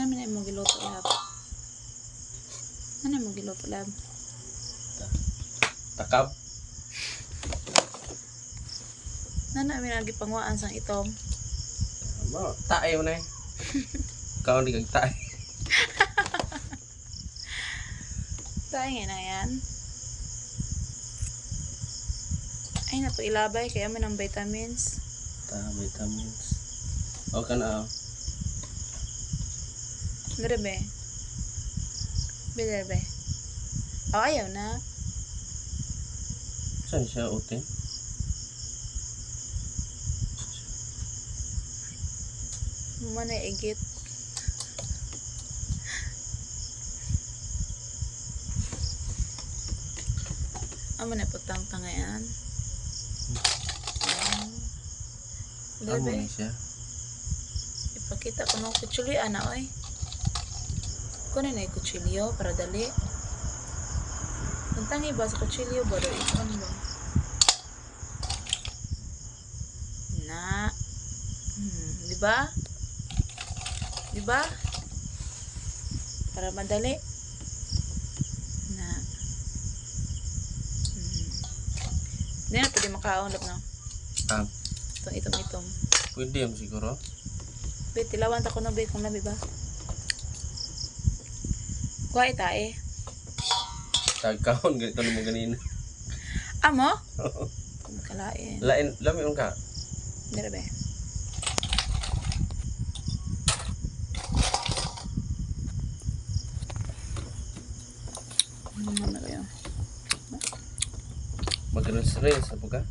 namin mo giluto lab. Ano mo giluto lab? Takab. Namin lagi panguaan sang itom. Tae mo na eh. Ikaw hindi kag tae. Tayo nga na yan. Ay na to ilabay kaya may ng vitamins. Vitamins. O ka na. Grabe. Grabe. Oh, ayaw na. Saan siya utin? Mana igit. Amo na putang tangayan. Amo Grabe. na siya. Ipakita ko ng kutsilyo ana oy. Kunin na yung kutsilyo para dali. Tangi ba sa kutsilyo ba? Ikon ba? Na. Di ba? Di ba? Para madali. Na. Hindi na pwede makaunlap na. Itong. Pwede yan siguro. Bet, tilawan ta ko na bet kung labi ba? Kuha itae. Tagkahon ganito mo ganina. Amo? Kalain. Lami yung ka. Dira ba? Ano na kayo? Mag-rinse-rinse po ka.